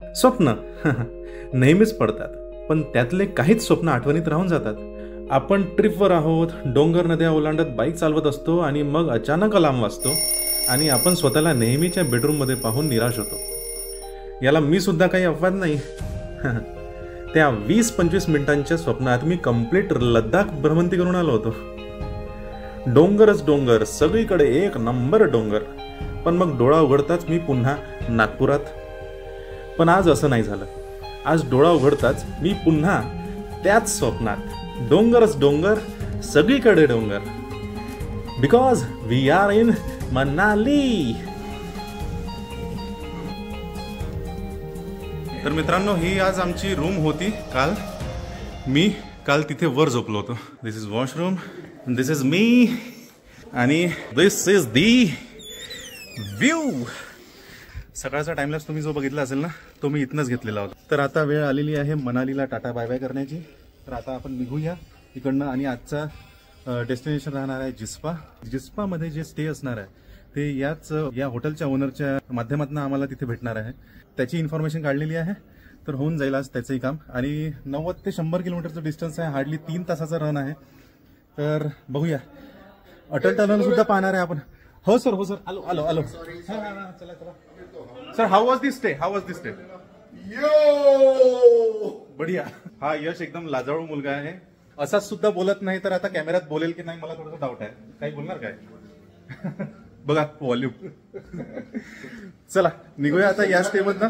स्वप्न नेहमीच पडतात, पण त्यातले काहीच स्वप्न आठवणीत राहून जातात. आपण ट्रिपवर आहोत, डोंगर नद्या ओलांडत बाईक चालवत असतो आणि मग अचानक अलार्म वाजतो आणि आपण स्वतःला नेहमीच्या बेडरूममध्ये पाहून निराश होतो. याला मी सुद्धा काही अपवाद नाही. त्या 20-25 मिनिटांच्या स्वप्नात मी कंप्लीट लद्दाख भ्रमंती करून आलो होतो. डोंगरच डोंगर, सगळीकडे एक नंबर डोंगर. पण मग डोळा उघडताच मी पुन्हा नागपुरात. पण आज असं नाही झालं. आज डोळा उघडताच मी पुन्हा त्याच स्वप्नात. डोंगरच डोंगर, सगळीकडे डोंगर. Because we are in Manali. तर मित्रांनो, ही आज आमची रूम होती. मी काल तिथे वर झोपलो होतो. This is washroom, this is me आणि दिस इज दी व्ह्यू. सकाळचा टाइमलॅप्स तुम्ही जो बघितला असेल ना, तो मी इथनंच घेतलेला होता. तर आता वेळ आलेली आहे मनालीला टाटा बाय बाय करण्याची. तर आता आपण निघूया इकडनं आणि आजचा डेस्टिनेशन राहणार आहे जिस्पा. जिस्पामध्ये जे स्टे असणार आहे ते या हॉटेलच्या ओनरच्या माध्यमातून आम्हाला तिथे भेटणार आहे. त्याची इन्फॉर्मेशन काढलेली आहे, तर होऊन जाईल आज त्याचंही काम. आणि 90 ते 100 किलोमीटरचं डिस्टन्स आहे. हार्डली 3 तासाचा रन आहे. तर बघूया. अटल टनल सुद्धा पाहणार आहे आपण. हो सर, हो सर, आलो. चला. Sir, how was this stay? बढिया. हा यश एकदम लाजाळू मुलगा आहे. असाच सुद्धा बोलत नाही, तर आता कॅमेऱ्यात बोलेल की नाही मला थोडंसं डाऊट आहे. काही बोलणार काय? बघा व्हॉल्यूम. चला निघूया आता या स्टे मधनं.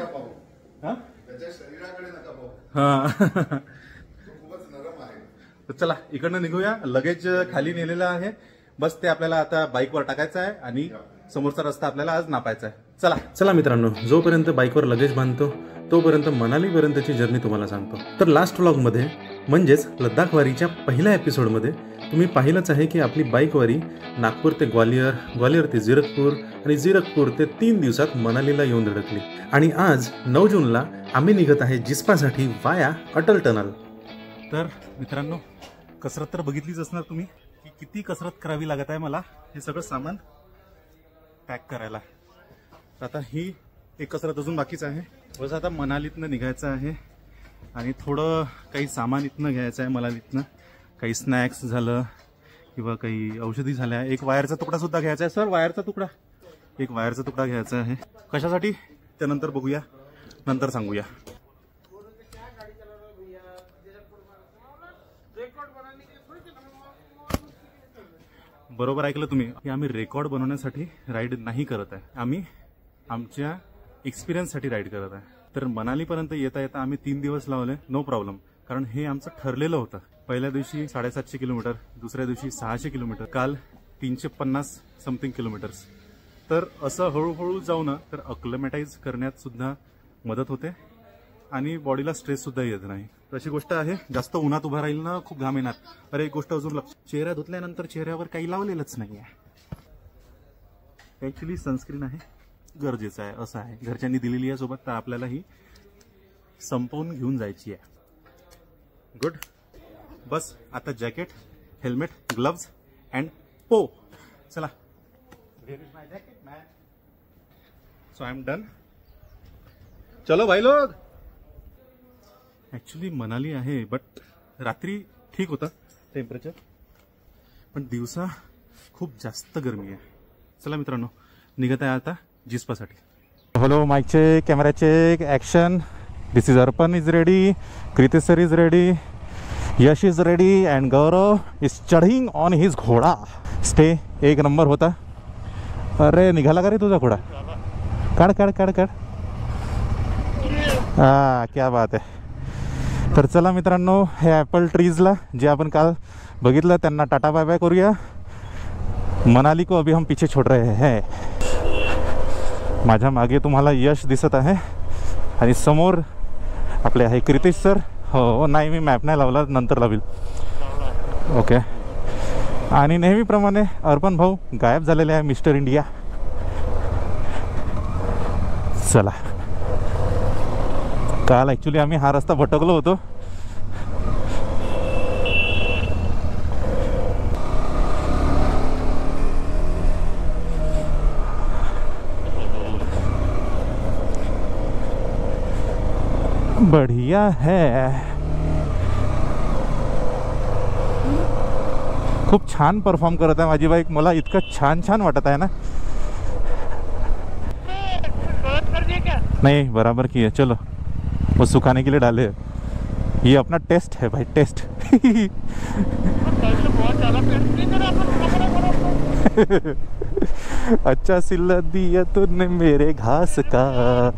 चला इकडनं निघूया. लगेज खाली नेलेलं आहे. बस ते आपल्याला आता बाईकवर टाकायचं आहे आणि समोरचा रस्ता आपल्याला आज नापायचा आहे. चला मित्रांनो, जोपर्यंत बाईकवर लगेज बांधतो तोपर्यंत मनालीपर्यंतची जर्नी तुम्हाला सांगतो. तर लास्ट व्लॉगमध्ये म्हणजेच लद्दाख वारीच्या पहिल्या एपिसोडमध्ये तुम्ही पाहिलंच आहे की आपली बाईक वारी नागपूर ते ग्वालियर, ग्वालियर ते जीरकपूर आणि जीरकपूर ते 3 दिवसात मनालीला येऊन धडकली. आणि आज 9 जूनला आम्ही निघत आहे जिस्पासाठी वाया अटल टनल. तर मित्रांनो, कसरत तर बघितलीच असणार तुम्ही की किती कसरत करावी लागत आहे मला हे सगळं सामान पॅक करायला. आता ही एक कसरत अजून बाकीच आहे. बस आता मनालीतनं निघायचं आहे आणि थोडं काही सामान इथनं घ्यायचं आहे मनालीतनं. काही स्नॅक्स झालं किंवा काही औषधी झाल्या. एक वायरचा तुकडा सुद्धा घ्यायचा आहे. सर, एक वायरचा तुकडा घ्यायचा आहे. कशासाठी त्यानंतर बघूया, नंतर सांगूया. बरोबर ऐकलं तुम्ही की आम्ही रेकॉर्ड बनवण्यासाठी राईड नाही करत आहे. आम्ही आमच्या एक्सपिरियन्ससाठी राईड करत आहे. तर मनालीपर्यंत येता येता आम्ही 3 दिवस लावले, नो प्रॉब्लेम. कारण हे आमचं ठरलेलं होतं. पहिल्या दिवशी 750 किलोमीटर, दुसऱ्या दिवशी 600 किलोमीटर, काल 350 समथिंग किलोमीटर्स. तर असं हळूहळू जाऊन तर अक्लमेटाईज करण्यात सुद्धा मदत होते आणि बॉडीला स्ट्रेस सुद्धा येत नाही. तशी गोष्ट आहे. जास्त उन्हात उभा राहील ना, खूप घाम येणार. अरे एक गोष्ट अजून चेहरा धुतल्यानंतर चेहऱ्यावर काही लावलेलंच नाहीये. ऍक्च्युली सनस्क्रीन आहे, गरजेचं आहे. असं आहे, घरच्यांनी दिलेली आहे सोबत, तर आपल्याला ही संपवून घेऊन जायची आहे. गुड. बस आता जॅकेट, हेल्मेट, ग्लव्स अँड पो. चला. So I am done. चलो भाई लोग. ऍक्च्युली मनाली आहे, बट रात्री ठीक होतं टेम्परेचर, पण दिवसा खूप जास्त गरमी आहे. चला मित्रांनो, निघत आहे आता जिस्पासाठी. Hello, mike check, camera check, action. This is Arpan is ready, Kritish sir is ready, Yash is ready and Gaurav is चढिंग ऑन हिज घोडा. स्टे एक नंबर होता. अरे निघाला का रे तुझा घोडा? काढ. हा, क्या बात आहे. तर चला मित्रांनो, हे ॲपल ट्रीजला जे आपण काल बघितलं त्यांना टाटा बाय बाय करूया. मनाली को अभी हम पीछे छोड़ रहे हैं. माझ्या मागे तुम्हाला यश दिसत आहे आणि समोर आपले आहे कृतिश सर. हो नाही, मी मॅप नाही लावला, नंतर लावेल. ओके. आणि नेहमीप्रमाणे अर्पण भाऊ गायब झालेले आहे, मिस्टर इंडिया. चला. काल ॲक्च्युली आम्ही हा रस्ता भटकलो होतो. बढ़िया है, खूप छान परफॉर्म करत आहे माझी बाईक. मला इतकं छान छान वाटत आहे ना. नहीं बराबर की है, चलो वो सुखाने के लिए डाले. ये अपना टेस्ट है भाई, टेस्ट. अच्छा सिला दिया तूने मेरे घास का.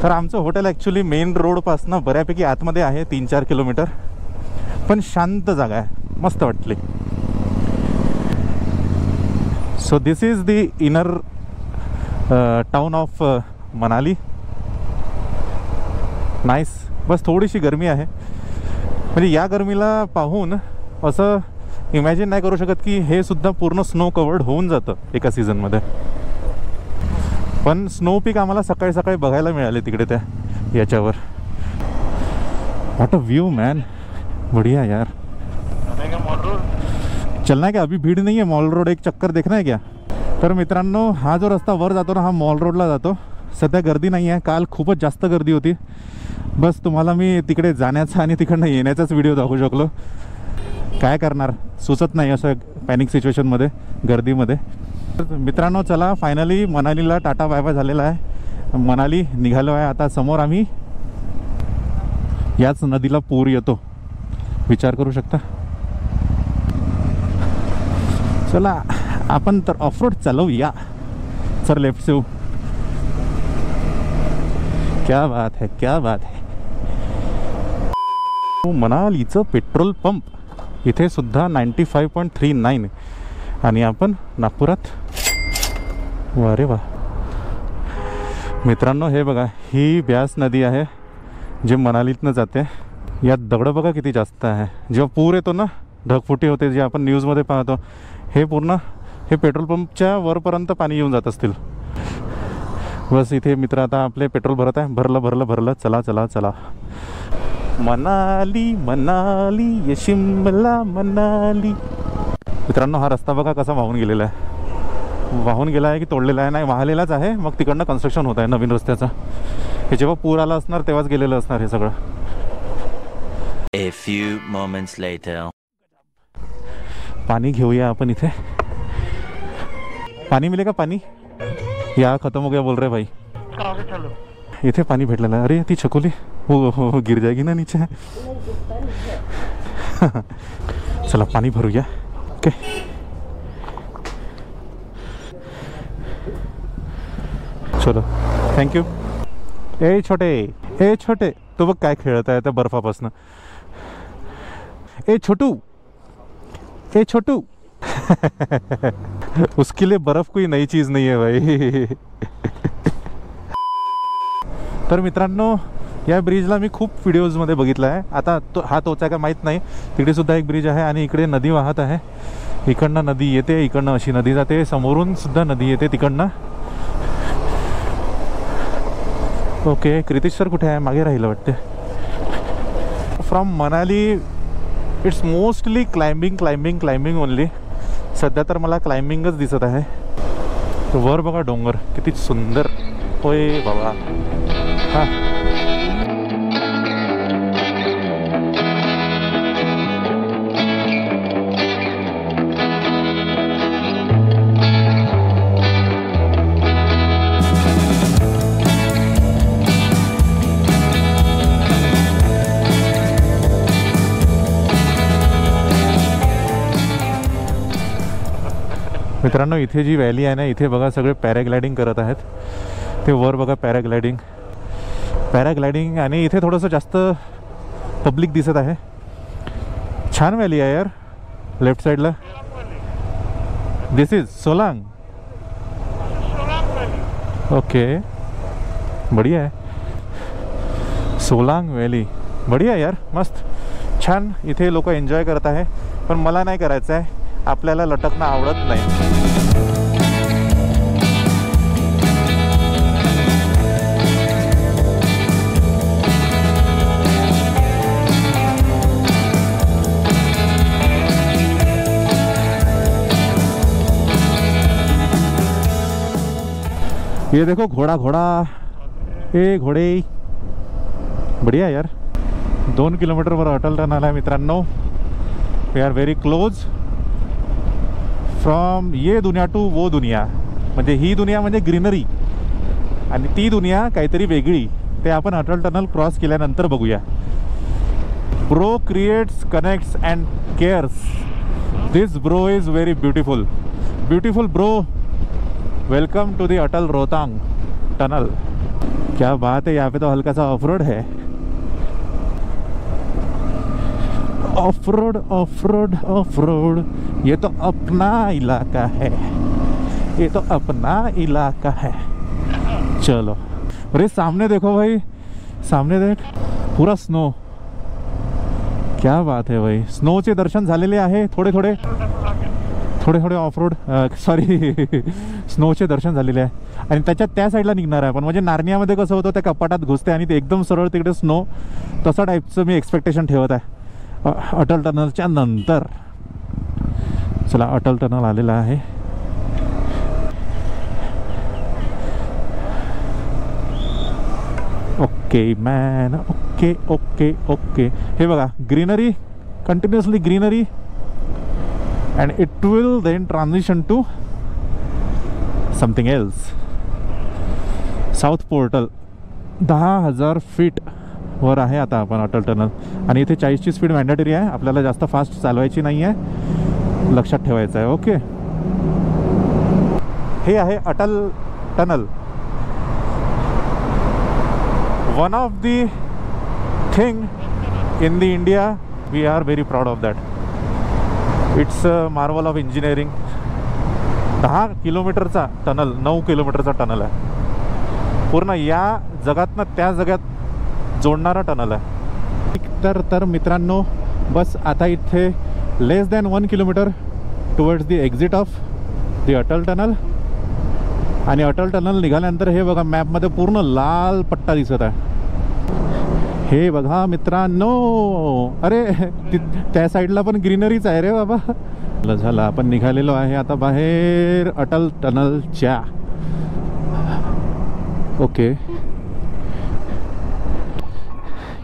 तर आमचं हॉटेल ॲक्च्युली मेन रोडपासनं बऱ्यापैकी आतमध्ये आहे, 3-4 किलोमीटर. पण शांत जागा आहे, मस्त वाटली. So this is the inner town of Manali. Nice. बस थोडीशी गरमी आहे. म्हणजे या गरमीला पाहून असं इमॅजिन नाही करू शकत की हे सुद्धा पूर्ण स्नो कवर्ड होऊन जातं एका सीझनमध्ये. पण स्नो पीक आम्हाला सकाळी सकाळी बघायला मिळाले तिकडे त्या याच्यावर. व्हाट अ व्यू मैन, बढ़िया यार. चलना है क्या? अभी भीड़ नहीं है, मॉल रोड एक चक्कर देखना है क्या? तर मित्रांनो, हा जो रस्ता वर जातो ना, हा मॉल रोडला जातो. सध्या गर्दी नाही आहे, काल खूपच जास्त गर्दी होती. बस तुम्हाला मी तिकडे जाण्याचा आणि तिकडनं येण्याचाच व्हिडिओ दाखवू शकलो. काय करणार, सुचत नाही असं पॅनिक सिच्युएशनमध्ये, गर्दीमध्ये. मित्रांनो चला, फायनली मनालीला टाटा बाय बाय झालेला आहे. मनाली निघालो आहे आता. समोर आम्ही याच नदीला पूर येतो, विचार करू शकता. चला आपण तर ऑफरोड चालवूया. सर लेफ्ट से. क्या बात है, क्या बात है. मनालीचं पेट्रोल पंप इथे सुद्धा 95.39 आणि आपण नागपुरात. वा रे वा. मित्रांनो हे बघा, ही ब्यास नदी आहे जे मनालीतनं जाते. यात दगड बघा किती जास्त आहे. जेव्हा पूर येतो ना, ढगफुटी होते जे आपण न्यूजमध्ये पाहतो, हे पूर्ण हे पेट्रोल पंपच्या वरपर्यंत पाणी येऊन जात असतील. बस इथे मित्र आता आपले पेट्रोल भरत आहे. भरलं भरलं भरलं. चला चला चला. मनाली मनाली ये शिमला मनाली. मित्रांनो हा रस्ता बघा कसा वाहून गेलेला आहे. वाहून गेला आहे की तोडलेला आहे? नाही, वाहलेलाच आहे. मग तिकडनं कन्स्ट्रक्शन होत आहे नवीन रस्त्याचं. हे जेव्हा पूर आला असणार तेव्हाच गेलेलं असणार हे सगळं. A few moments later. पानी घेऊया आपण इथे. पानी मिलेगा पानी? या खत्म हो गया बोल रहे भाई. इथे पानी भेटलेलं आहे. अरे ती छकुली हो गिर जाएगी ना नीचे. चला पानी भरूया. ओके चलो, थँक्यू. ए छोटे तो बघ काय खेळत आहे त्या बर्फापासून. ए छोटू उसके लिए बर्फ कोई नई चीज नहीं है भाई. तर मित्रांनो या ब्रिजला मी खूप व्हिडिओजमध्ये बघितलं आहे. आता हा तोच आहे का माहीत नाही. तिकडे सुद्धा एक ब्रिज आहे आणि इकडे नदी वाहत आहे. इकडनं नदी येते, इकडनं अशी नदी जाते, समोरून सुद्धा नदी येते तिकडनं. ओके कृतिश सर कुठे आहे? मागे राहिलं वाटते. From Manali it's mostly climbing only. सध्या तर मला क्लाइंबिंगच दिसत आहे. वर बघा डोंगर किती सुंदर. होय बाबा. हां मित्रांनो इथे जी व्हॅली आहे ना, इथे बघा सगळे पॅराग्लायडिंग करत आहेत. ते वर बघा पॅराग्लायडिंग आणि इथे थोडंसं जास्त पब्लिक दिसत आहे. छान व्हॅली आहे यार. लेफ्ट साईडला दिस इज सोलांग. ओके बढ़िया आहे. सोलांग व्हॅली बढ़िया यार, मस्त छान. इथे लोक एन्जॉय करत आहे. पण मला नाही करायचं आहे. आपल्याला लटकणं आवडत नाही. ये देखो घोड़ा. ए घोड़े बढिया यार. 2 किलोमीटरवर अटल टनल आहे मित्रांनो. We are very close from ये दुनिया टू वो दुनिया. म्हणजे ही दुनिया म्हणजे ग्रीनरी आणि ती दुनिया काहीतरी वेगळी. ते आपण अटल टनल क्रॉस केल्यानंतर बघूया. Bro creates, connects and cares. This bro is very beautiful. Beautiful bro. Welcome to the Atal Rohtang tunnel. क्या बात है. यहाँ पे तो हल्का सा ऑफ रोड है. Off road off road off road. ये तो अपना इलाका है. ये तो अपना इलाका है. चलो. अरे सामने देखो भाई. सामने देख. पूरा स्नो. क्या बात है भाई. स्नोचे दर्शन झालेले आहे. थोडे थोडे ऑफ रोड सॉरी स्नोचे दर्शन झालेले आहे. आणि त्याच्यात त्या साईडला निघणार आहे. पण म्हणजे नार्नियामध्ये कसं होतं त्या कपाटात घुसते आणि ते एकदम सरळ तिकडे स्नो. तसा टाईपचं मी एक्सपेक्टेशन ठेवत आहे अटल टनलच्या नंतर. चला अटल टनल आलेला आहे. Okay man. Okay okay okay. हे बघा greenery. Continuously greenery. And it will then transition to something else. South portal. 10,000 feet वर आहे आता आपण अटल टनल. आणि इथे 40ची स्पीड मॅन्डेटरी आहे. आपल्याला जास्त फास्ट चालवायची नाही आहे. लक्षात ठेवायचं आहे. ओके. हे आहे Atal tunnel. One of the thing in the India. We are very proud of that. It's a marvel of engineering. 10 किलोमीटरचा टनल. 9 किलोमीटरचा टनल आहे. पूर्ण या जगातनं त्या जगात जोडणारा टनल आहे. तर मित्रांनो बस आता इथे less than 1 kilometre towards the exit of the Atal tunnel. आणि अटल टनल निघाल्यानंतर हे बघा मॅपमध्ये पूर्ण लाल पट्टा दिसत आहे. हे बघा मित्रांनो. अरे त्या साईडला पण ग्रीनरीच आहे रे बाबा. झालं आपण निघालेलो आहे आता बाहेर अटल टनलच्या. ओके.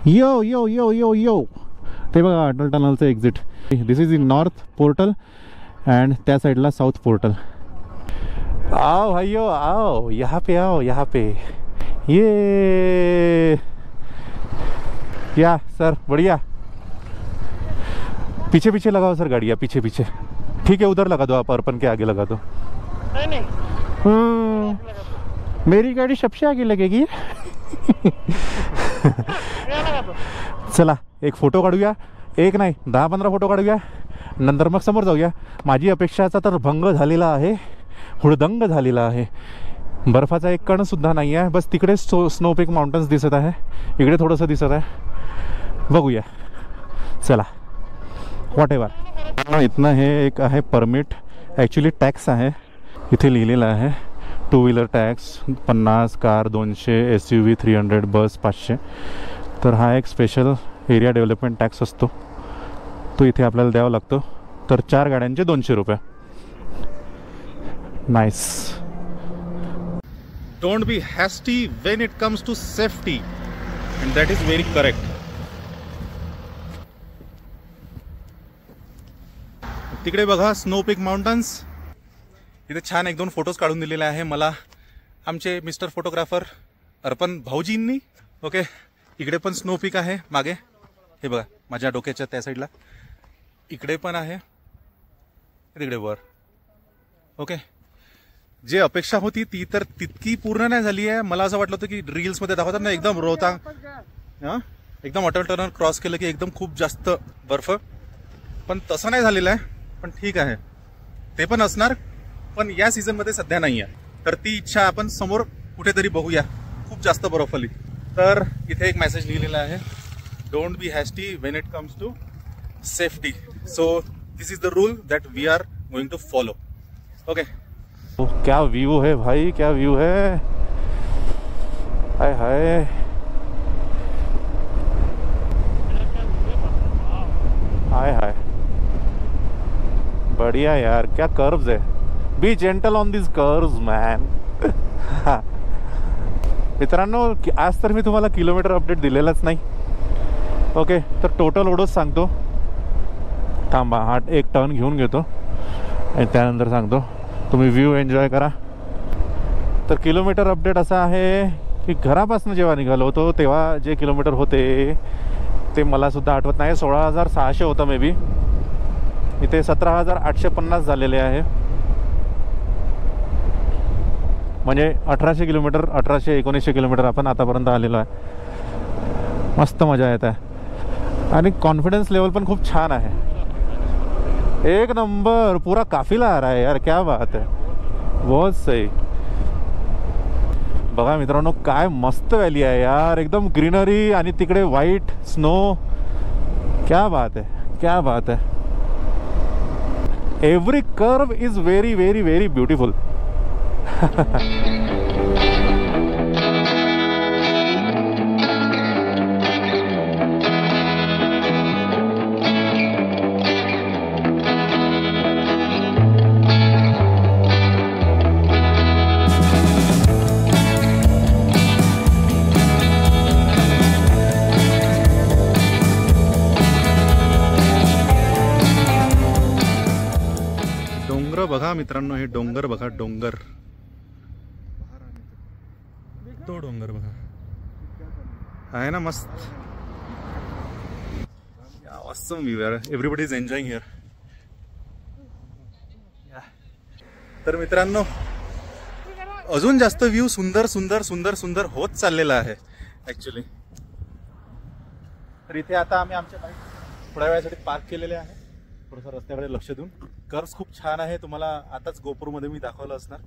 यो यो यो यो यो. ते बघा अटल टनलचं exit. This is in north portal and त्या साईडला साऊथ पोर्टल. आओ भाइयों आओ. यहाँ पे आओ. यहाँ पे ये क्या सर. बढ़िया. पीछे पीछे लगाओ सर गाड़ियाँ. पीछे पीछे. ठीक है उधर लगा दो आप. अर्पण के आगे लगा दो. नहीं मेरी गाड़ी सबसे आगे लगेगी. चला एक फोटो काढूया. एक नाही 10-15 फोटो काढूया. नंतर मग समोर जाऊया. माझी अपेक्षाचा तर भंग झालेला आहे. हुडदंग झालेला आहे. बर्फाचा एक कण सुद्धा नाही आहे. बस तिकडे स्नोपीक माउंटन्स दिसत आहे. इकडे थोडंसं दिसत आहे. बघूया. चला वॉट एव्हर. इथनं हे एक आहे परमिट. ॲक्च्युली टॅक्स आहे. इथे लिहिलेलं आहे 2 व्हीलर टॅक्स 50, कार 200, SUV 300, बस 500. तर हा एक स्पेशल एरिया डेव्हलपमेंट टॅक्स असतो. तो इथे आपल्याला द्यावा लागतो. तर 4 गाड्यांचे 200 रुपये. Nice. Don't be hasty when it comes to safety, and that is very correct. तिकडे बघा स्नो पीक माउंटन्स. इथे छान 1-2 फोटोज काढून दिलेले आहे मला आमचे मिस्टर फोटोग्राफर अर्पण भाऊजींनी. ओके. इकडे पण स्नो पीक आहे मागे. हे बघा माझ्या डोक्याच्या त्या साईडला. इकडे पण आहे. तिकडे वर. ओके. जे अपेक्षा होती ती तर तितकी पूर्ण नाही झाली आहे. मला असं वाटलं होतं की रील्समध्ये दाखवतात ना एकदम रोहतांग एकदम अटल टनल क्रॉस केलं की एकदम खूप जास्त बर्फ. पण तसं नाही झालेलं आहे. पण ठीक आहे ते पण असणार. पण या सीझनमध्ये सध्या नाही आहे. तर ती इच्छा आपण समोर कुठेतरी बघूया. खूप जास्त बर्फ आली. तर इथे एक मेसेज लिहिलेला आहे don't be hasty when it comes to safety. So this is the rule that we are going to follow. Okay. क्या व्यू है भाई. क्या व्यू है. हाय हाय. हाय हाय. बढ़िया यार. क्या कर्व्स है. बी gentle on this curves man. मित्रांनो आज तर मी तुम्हाला किलोमीटर अपडेट दिलेलाच नाही. ओके, तर टोटल ओढच सांगतो. थांबा, हा एक टर्न घेऊन घेतो आणि त्यानंतर सांगतो. तुम्ही व्ह्यू एन्जॉय करा. तर किलोमीटर अपडेट असा आहे की घरापासून जेव्हा निघालो होतो तेव्हा जे किलोमीटर होते ते मलासुद्धा आठवत नाही. 16,600 होतं मे बी. इथे 17,850 झालेले आहे. म्हणजे 1800 किलोमीटर, 1800-1900 किलोमीटर आपण आतापर्यंत आलेलो आहे. मस्त मजा येत आहे आणि कॉन्फिडन्स लेवल पण खूप छान आहे. एक नंबर, पूरा काफिला आ रहा है यार, क्या बात है, बहुत सही. बघा मित्रांनो काय मस्त व्हॅली आहे यार, एकदम ग्रीनरी आणि तिकडे व्हाईट स्नो. क्या बात है, क्या बात है. Every curve is very very very beautiful. डोंगर बघा मित्रांनो, हे डोंगर बघा, डोंगर, तो डोंगर बघा, आहे ना मस्त. ऑसम व्ह्यू यार, एव्हरीबडी इज एन्जॉयिंग हिअर. तर मित्रांनो अजून जास्त व्ह्यू सुंदर सुंदर सुंदर सुंदर होत चाललेला आहे ऍक्च्युली. तर इथे आता आम्ही आमच्या बाईक थोड्या वेळासाठी पार्क केलेले आहे, थोडंसं रस्त्याकडे लक्ष देऊन. कर्व्स खूप छान आहे, तुम्हाला आताच गोपूरमध्ये मी दाखवलं असणार.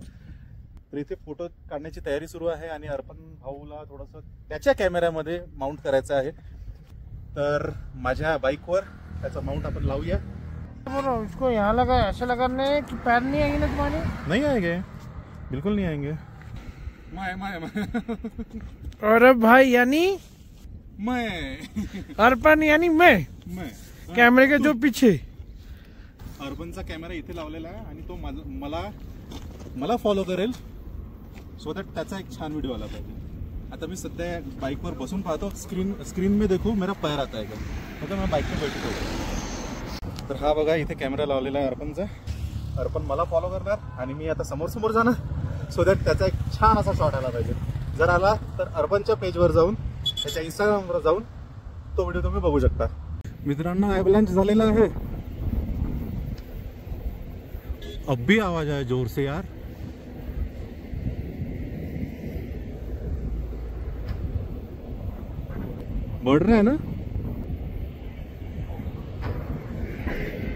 तर इथे फोटो काढण्याची तयारी सुरू आहे आणि अर्पण भाऊला थोडंसं त्याच्या कॅमेऱ्यामध्ये माउंट करायचं आहे. तर माझ्या बाईकवर त्याचा माउंट आपण लावूया. इसको यहाँ लगा, ऐसे लगाने कि पैर नहीं आएंगे ना तुम्हारे? नहीं आएंगे, बिल्कुल नहीं आएंगे. अरे भाई यानी मैं अर्पण यानी मैं कैमरे के जो पीछे. अर्पणचा कॅमेरा इथे लावलेला आहे आणि तो मला फॉलो करेल सो दॅट त्याचा एक छान व्हिडिओ आला पाहिजे. आता मी सध्या बाईकवर बसून पाहतो, स्क्रीन में देखो मेरा पैर आता है का, मतलब मैं बाईक में बैठतो. तर हा बघा इथे कॅमेरा लावलेला आहे अर्पणचा. अर्पण मला फॉलो करणार आणि मी आता समोर जाणार सो दॅट त्याचा एक छान असा शॉट आला पाहिजे. जर आला तर अर्पणच्या पेजवर जाऊन, त्याच्या इंस्टाग्रामवर जाऊन तो व्हिडिओ तुम्ही बघू शकता. मित्रांनो ॲव्हलांच झालेला आहे. अब भी आवाज आया जोर से यार. बढ़ रहा है ना.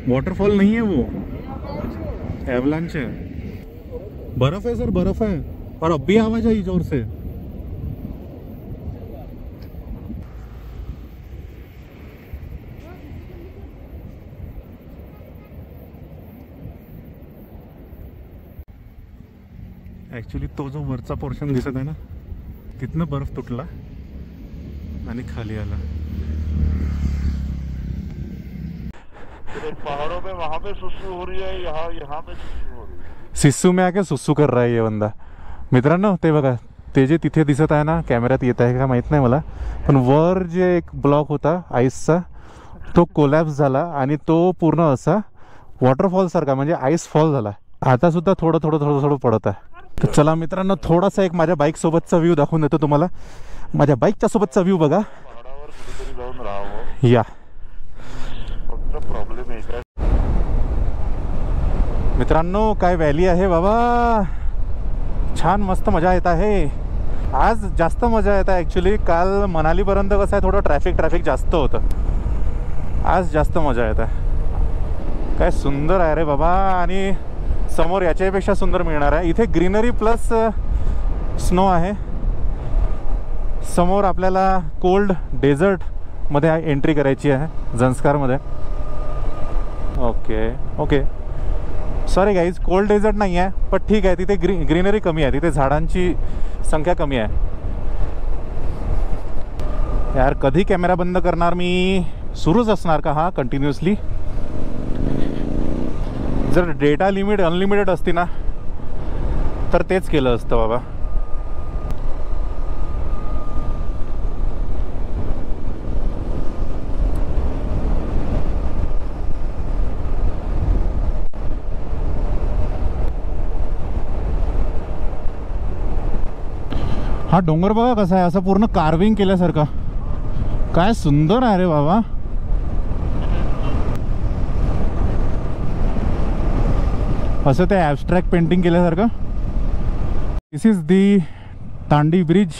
वाटरफॉल नहीं है वो, एवलांच है. बर्फ है सर, बर्फ है. और अब भी आवाज आई जोर से. ऍक्च्युली तो जो वरचा पोर्शन दिसत आहे ना, तिथनं बर्फ तुटला आणि खाली आला. पहाड़ों में वहाँ पे सुसु हो रही है, यहाँ पे सुसु हो रही है. सिस्सू में आके सुसू कर रहा है ये बंदा. मित्रांनो ते बघा, ते जे तिथे दिसत आहे ना, कॅमेऱ्यात येत आहे का माहित नाही मला, पण वर जे एक ब्लॉक होता आईसचा तो कोलॅप्स झाला आणि तो पूर्ण असा वॉटरफॉल सारखा म्हणजे आईस फॉल झाला. आता सुद्धा थोडं थोडं थोडं थोडं पडत आहे. तर चला मित्रांनो थोडासा एक माझ्या बाईक सोबतचा व्ह्यू दाखवून देतो तुम्हाला. माझ्या बाईकच्या सोबतचा व्ह्यू बघा. पहाडावर कुठेतरी जाऊन राहावं. या फक्त प्रॉब्लेम एक आहे, मित्रांनो काय व्हॅली आहे बाबा, छान मस्त मजा येत आहे. आज जास्त मजा येत आहे ॲक्च्युली. काल मनालीपर्यंत कसं आहे थोडं ट्रॅफिक जास्त होतं, आज जास्त मजा येत आहे. काय सुंदर आहे रे बाबा. आणि समोर याच्यापेक्षा सुंदर मिळणार आहे. इथे ग्रीनरी प्लस स्नो आहे. समोर आपल्याला कोल्ड डेझर्टमध्ये एंट्री करायची आहे, झंस्कारमध्ये. Okay sorry guys, cold desert नाही आहे, पण ठीक आहे. तिथे ग्रीनरी कमी आहे, तिथे झाडांची संख्या कमी आहे. यार कधी कॅमेरा बंद करणार मी, सुरूच असणार का हा कंटिन्युअसली. जर डेटा लिमिट अनलिमिटेड असती ना तर तेच केलं असतं बाबा. हा डोंगर बघा कसा आहे, असं पूर्ण कार्विंग केल्यासारखं. काय सुंदर आहे रे बाबा. असं ते ॲब्स्ट्रॅक्ट पेंटिंग केल्यासारखं. This is the Tandi bridge.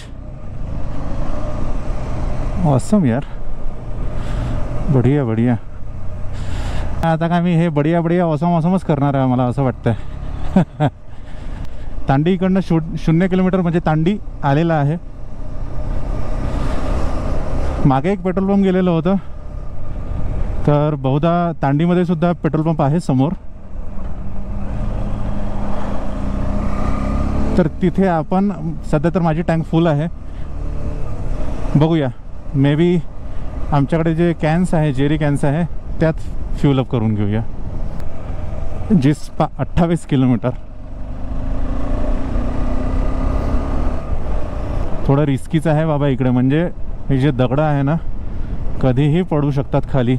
Awesome यार, बढिया बढिया. आता का मी हे बढिया बढिया ऑसमच करणार आहे मला असं वाटतंय. तांडी इकडनं 0 किलोमीटर म्हणजे तांडी आलेला आहे. मागे एक पेट्रोल पंप गेलेलं होतं, तर बहुधा तांडीमध्ये सुद्धा पेट्रोल पंप आहे समोर. तर तिथे आपण सध्या तर माझी टँक फुल आहे. बघूया, मे बी आमच्याकडे जे कॅन्स आहे, जेरी कॅन्स आहे, त्यात फ्यूल अप करून घेऊया. जिस्पा 28 किलोमीटर. थोडं रिस्कीच आहे बाबा इकडे, म्हणजे हे जे दगड आहे ना कधीही पडू शकतात खाली.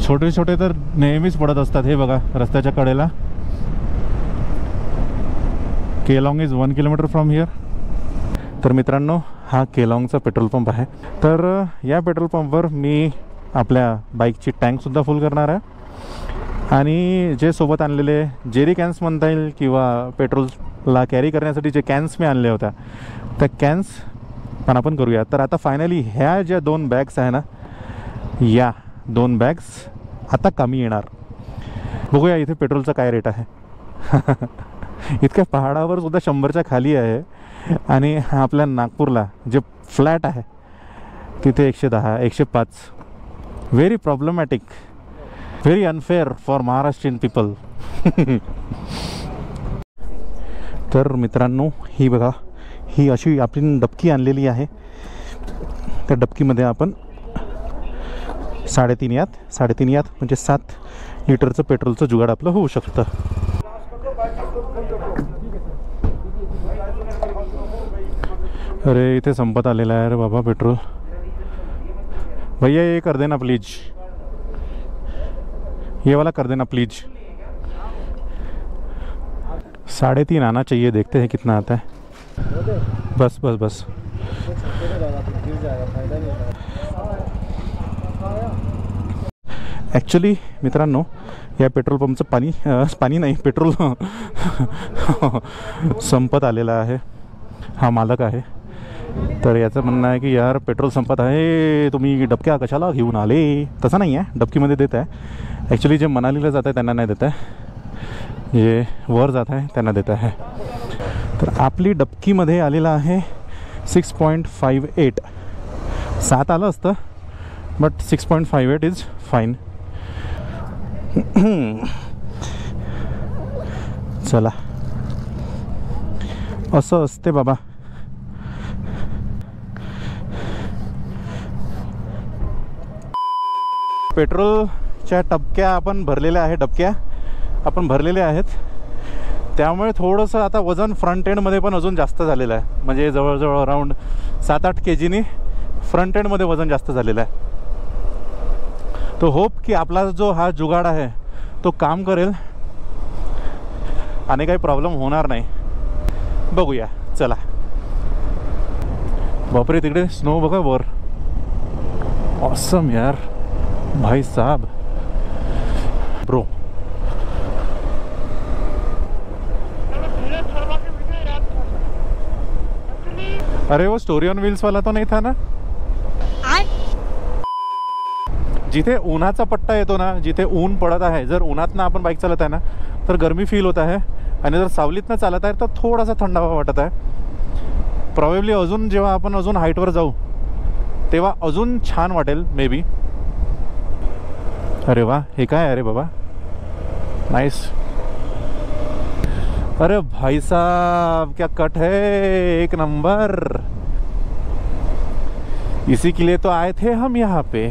छोटे छोटे तर नेहमीच पडत असतात. हे बघा रस्त्याच्या कडेला. Keylong is 1 kilometre from here. तर मित्रांनो, हा केलॉंगचा पेट्रोल पंप आहे. तर या पेट्रोल पंपवर मी आपल्या बाईकची टँकसुद्धा फुल करणार आहे. आणि जे सोबत आणलेले जेरी कॅन्स म्हणता येईल किंवा पेट्रोलला कॅरी करण्यासाठी जे कॅन्स मी आणले होत्या, त्या कॅन्स पण आपण करूया. तर आता फायनली ह्या ज्या 2 बॅग्स आहे ना, या 2 बॅग्स आता कमी येणार. बघूया इथे पेट्रोलचा काय रेट आहे. इतक्या पहाडावर सुद्धा 100च्या खाली आहे. आणि आपल्या नागपूरला जे फ्लॅट आहे तिथे 110, 105. Very problematic, very unfair for Maharashtrian people. तर मित्रांनो, ही बघा, ही अशी आपली डबकी आणलेली आहे. त्या डबकीमध्ये आपण 3.5 यात म्हणजे 7 लिटरचं पेट्रोलचं जुगाड आपलं होऊ शकतं. अरे इथे संपत आलेला आहे रे बाबा पेट्रोल. भैया ये कर देना प्लीज, ये वाला कर देना प्लीज. 3.5 आना चाहिए, देखते हैं कितना आता है. बस बस बस. ॲक्च्युली मित्रांनो, या पेट्रोल पंपचं पाणी नाही, पेट्रोल संपत आलेलं आहे. हा मालक आहे. तर याचं म्हणणं आहे की यार पेट्रोल संपत आहे, तुम्ही डबक्या कशाला घेऊन आले. तसं नाही आहे, डबकीमध्ये देत आहे. ॲक्च्युली जे मनालीला जात आहे त्यांना नाही देत आहे, जे वर जात आहे त्यांना देत आहे. तर आपली डबकीमध्ये आलेला आहे 6.58. 7 आलं असतं, बट 6.58 इज फाईन. चला, असं असते बाबा. पेट्रोलच्या डबक्या आपण भरलेल्या आहेत. त्यामुळे थोडंसं आता वजन फ्रंट एंडमध्ये पण अजून जास्त झालेलं आहे. म्हणजे जवळजवळ अराऊंड 7-8 kgनी फ्रंट एंडमध्ये वजन जास्त झालेलं आहे. तो होप की आपला जो हा जुगाड आहे तो काम करेल आणि काही प्रॉब्लेम होणार नाही. बघूया, चला. बापरे, तिकडे स्नो बघा वर. ऑसम यार भाई साहब. ब्रो, अरे वो स्टोरी ऑन व्हील्स वाला तो नहीं था ना, जिथे उन्हाचा पट्टा येतो ना, जिथे ऊन पडत आहे, जर उन्हातनं आपण बाईक चालत आहे ना तर गरमी फील होत आहे. आणि जर सावलीतनं चालत आहे तर थोडासा थंडावा वाटत आहे. प्रॉबेबली अजून जेव्हा आपण अजून हाईटवर जाऊ तेव्हा अजून छान वाटेल मे बी. अरे वा, हे काय अरे बाबा, नाइस. अरे भाई साहब क्या कट है, एक नंबर. इसी के लिए तो आए थे हम यहाँ पे.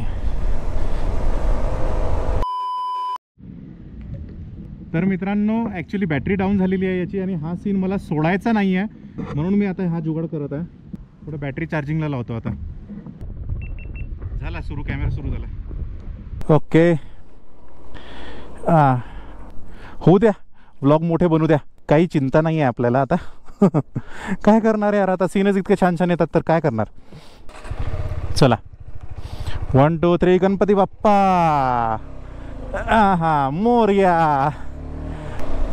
तर मित्रांनो, ॲक्च्युली बॅटरी डाऊन झालेली आहे याची आणि हा सीन मला सोडायचा नाही आहे, म्हणून मी आता हा जुगाड करत आहे. थोडं बॅटरी चार्जिंगला लावतो. आता झाला सुरू, कॅमेरा सुरू झाला. ओके, होऊ द्या, व्लॉग मोठे बनवू द्या, काही चिंता नाही आहे आपल्याला आता. काय करणार यार, आता सीनच इतके छान छान येतात तर काय करणार. चला 1 2 3 गणपती बाप्पा. हा मोरया.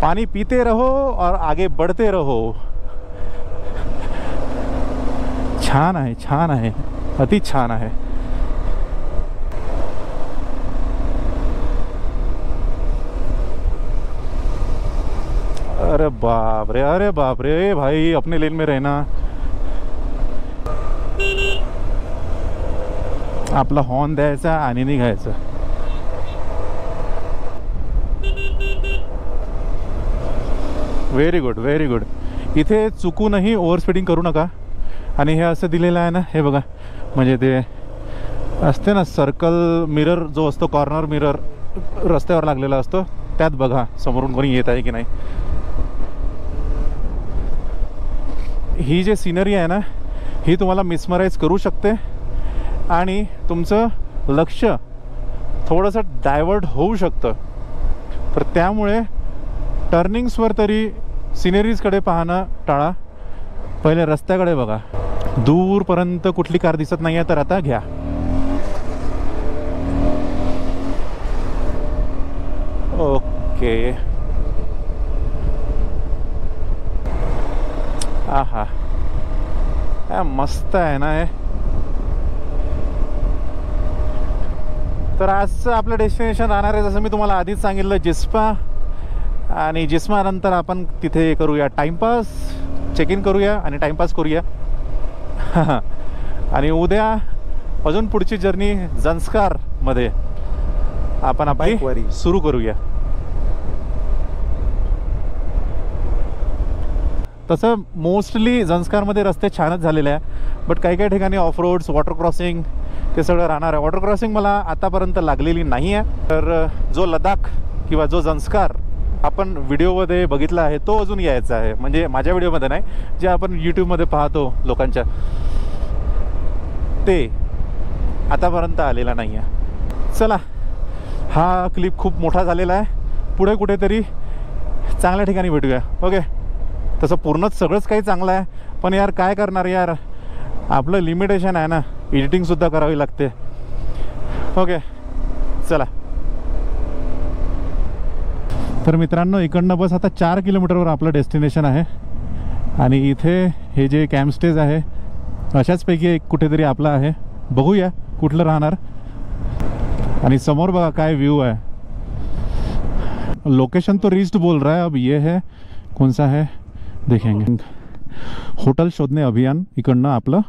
पानी पीते रहो और आगे बढ़ते रहो. छान आहे, छान आहे, अति छान आहे. अरे बाप रे, अरे बाप रे भाई, अपने लेन में रहना. आपला हॉर्न द्यायचा आणि निघायचं. Very good, very good. इथे चुकूनही ओव्हर स्पीडिंग करू नका. आणि हे असं दिलेलं आहे ना, हे बघा, म्हणजे ते असते ना सर्कल मिरर जो असतो, कॉर्नर मिरर रस्त्यावर लागलेला असतो, त्यात बघा समोरून कोणी येत आहे की नाही. ही जे सिनरी आहे ना, ही तुम्हाला मिसमराईज करू शकते आणि तुमचं लक्ष थोडंसं डायवर्ट होऊ शकतं. तर त्यामुळे टर्निंग्सवर तरी सिनरीजकडे पाहणं टाळा. पहिले रस्त्याकडे बघा. दूरपर्यंत कुठली कार दिसत नाही आहे तर आता घ्या. ओके. आहा, मस्त आहे ना हे. तर आजचं आपलं डेस्टिनेशन राहणार आहे जसं मी तुम्हाला आधीच सांगितलं, जिस्पा. आणि जिस्मा नंतर आपण तिथे करूया टाइमपास, चेक इन करूया आणि टाइमपास करूया. आणि उद्या अजून पुढची जर्नी झंस्कारमध्ये आपण आपली सुरू करूया. तसं मोस्टली झंस्कारमध्ये रस्ते छानच झालेले आहे, बट काही काही ठिकाणी ऑफ रोड्स, वॉटर क्रॉसिंग ते सगळं राहणार आहे. वॉटर क्रॉसिंग मला आतापर्यंत लागलेली नाही आहे. तर जो लडाख किंवा जो झंस्कार आपण व्हिडिओमध्ये बघितला आहे तो अजून यायचा आहे. म्हणजे माझ्या व्हिडिओमध्ये नाही, जे आपण यूट्यूबमध्ये पाहतो लोकांच्या, ते आतापर्यंत आलेला नाही आहे. चला, हा क्लिप खूप मोठा झालेला आहे. पुढे कुठेतरी चांगल्या ठिकाणी भेटूया. ओके. तसं पूर्णच सगळंच काही चांगलं आहे, पण यार काय करणार यार, आपलं लिमिटेशन आहे ना, एडिटिंगसुद्धा करावी लागते. ओके चला. तर मित्रांनो, इकडनं बस आता 4 किलोमीटरवर आपलं डेस्टिनेशन आहे. आणि इथे हे जे कॅम्प स्टेज आहे अशाचपैकी एक कुठेतरी आपला आहे. बघूया कुठलं राहणार. आणि समोर बघा काय व्ह्यू आहे. लोकेशन तो रीच्ड बोल रहा है. अब ये है कौन सा है देखेंगे. होटल शोधने अभियान इकडनं आपलं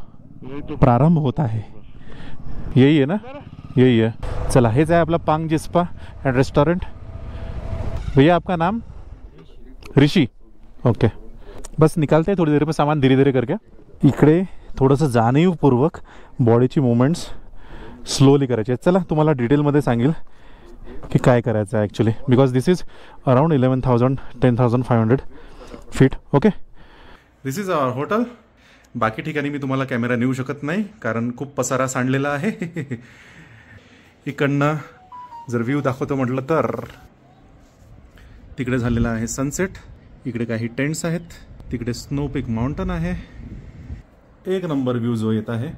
प्रारंभ होत आहे. यही है ना, यही है. चला, हेच आहे आपला पांग जिस्पा एंड रेस्टोरेंट. भैया आपका नाम? ऋषि. ओके. बस निकालते हैं थोड़ी देर में सामान, धीरे धीरे करके. इकडे थोडंसं जाणीवपूर्वक बॉडीची मुवमेंट्स स्लोली करायची आहेत. चला, तुम्हाला डिटेलमध्ये सांगेल की काय करायचं आहे actually, because this is around 10,500 feet. Okay. This is our hotel. बाकी ठिकाणी मी तुम्हाला कॅमेरा नेऊ शकत नाही कारण खूप पसारा सांडलेला आहे. इकडनं जर व्ह्यू दाखवतो म्हटलं तर तिकडे झालेला आहे सनसेट. इकडे काही टेंट्स आहेत. तिकडे स्नो पीक माउंटन आहे. एक नंबर व्ह्यू जो येत आहे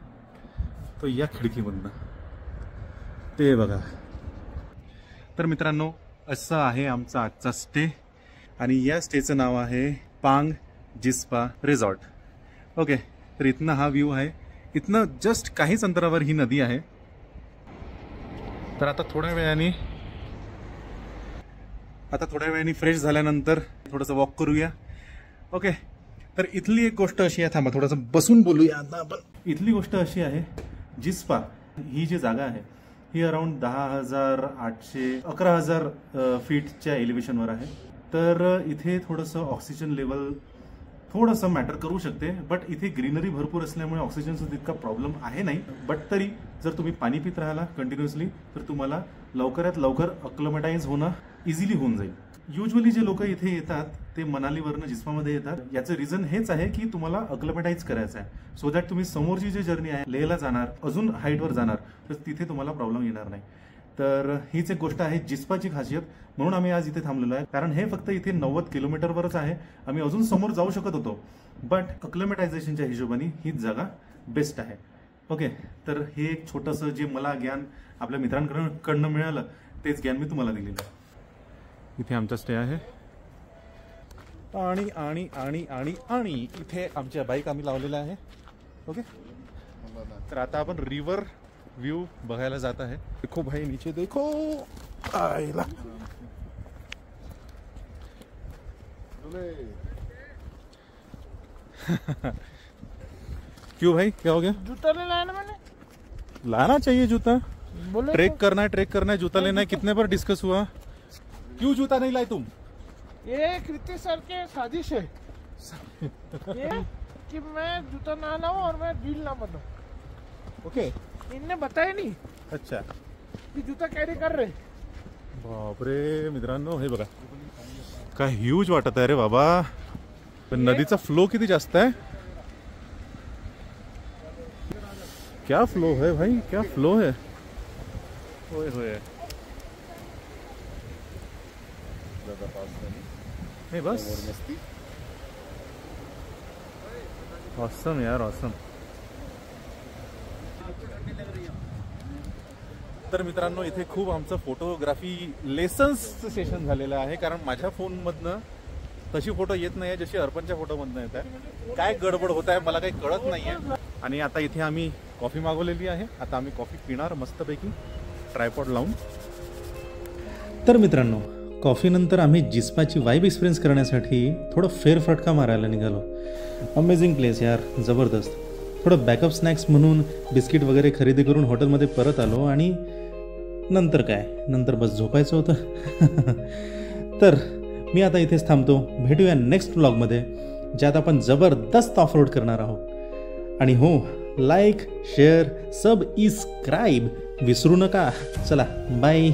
तो या खिडकीमधनं ते बघा. तर मित्रांनो, असं आहे आमचा आजचा स्टे. आणि या स्टेचं नाव आहे पांग जिस्पा रिसॉर्ट. ओके. तर इथनं हा व्ह्यू आहे. इथनं जस्ट काहीच अंतरावर ही नदी आहे. तर आता थोड्या वेळाने फ्रेश झाल्यानंतर थोडंसं वॉक करूया. ओके. तर इथली एक गोष्ट अशी आहे, थांबा थोडंसं बसून बोलूया आता आपण. इथली गोष्ट अशी आहे, जिस्पा ही जी जागा आहे ही अराउंड 11,000 फीटच्या एलिव्हेशनवर आहे. तर इथे थोडंसं ऑक्सिजन लेवल थोडंसं मॅटर करू शकते, बट इथे ग्रीनरी भरपूर असल्यामुळे ऑक्सिजनचा तितका प्रॉब्लेम आहे नाही. बट तरी जर तुम्ही पाणी पित राहिला कंटिन्युअसली तर तुम्हाला लवकरात लवकर अक्लमेटाईज होणं इझिली होऊन जाईल. युजली जे लोक इथे येतात ते मनालीवरनं जिस्मामध्ये येतात. याचं रिझन हेच आहे की तुम्हाला अक्लमेटाईज करायचं आहे, सो दॅट तुम्ही समोरची जी जर्नी आहे लेहला जाणार, अजून हाईटवर जाणार, तर तिथे तुम्हाला प्रॉब्लेम येणार नाही. तर हीच एक गोष्ट आहे जिस्पाची खासियत, म्हणून आम्ही आज इथे थांबलेलो आहे. कारण हे फक्त इथे 90 किलोमीटरवरच आहे. आम्ही अजून समोर जाऊ शकत होतो, बट अक्लेमेटायझेशनच्या हिशोबाने हीच जागा बेस्ट आहे. ओके, तर हे एक छोटंसं जे मला ज्ञान आपल्या मित्रांकडनं मिळालं तेच ज्ञान मी तुम्हाला दिलेलं आहे. इथे आमचा स्टे आहे आणि आणि आणि आणि आणि इथे आमच्या बाईक आम्ही लावलेल्या आहे. ओके, तर आता आपण रिव्हर व्यू बघायला जात आहे. देखो भाई नीचे देखो, आयला क्यों भाई, क्या हो गया? जूता ले लाया ना मैंने, लाना चाहिए जूता. बोले ट्रेक करना है, जूता लेना है. कितने बार डिस्कस हुआ, क्यों जूता नहीं लाए तुम? ये कृति सर के साजिश है ये कि मैं जूता ना लाऊं और मैं डील ना बनूं. ओके, इनने बताया नहीं अच्छा. कि जूता कॅरी कर रहे. बापरे मित्रांनो, हे बघा काय ह्यूज वाटत आहे रे बाबा. पण नदीचा फ्लो किती जास्त आहे. क्या फ्लो है भाई, क्या फ्लो है. होय होय, नहीं बस ऑसम यार, ऑसम. तर मित्रांनो, इथे खूप आमचं फोटोग्राफी लेसन्सचं सेशन झालेलं आहे. कारण माझ्या फोनमधनं तशी फोटो येत नाही जशी अर्पणच्या फोटोमधनं येत आहे. काय गडबड होत आहे मला काही कळत नाहीये. आणि आता इथे आम्ही कॉफी मागवलेली आहे. आता आम्ही कॉफी पिणार मस्तपैकी ट्रायपॉड लावून. तर मित्रांनो, कॉफीनंतर आम्ही जिस्पाची वाईब एक्सपिरियन्स करण्यासाठी थोडं फेरफटका मारायला निघालो. अमेझिंग प्लेस यार, जबरदस्त. थोडं बॅकअप स्नॅक्स म्हणून बिस्किट वगैरे खरेदी करून हॉटेलमध्ये परत आलो आणि नंतर काय, नंतर बस झोपायचं होतं. तर मी आता इथेच थांबतो. भेटूया नेक्स्ट व्लॉगमध्ये, ज्यात आपण जबरदस्त ऑफ रोड करणार आहोत. आणि हो, लाईक, शेअर, सबस्क्राईब विसरू नका. चला बाय.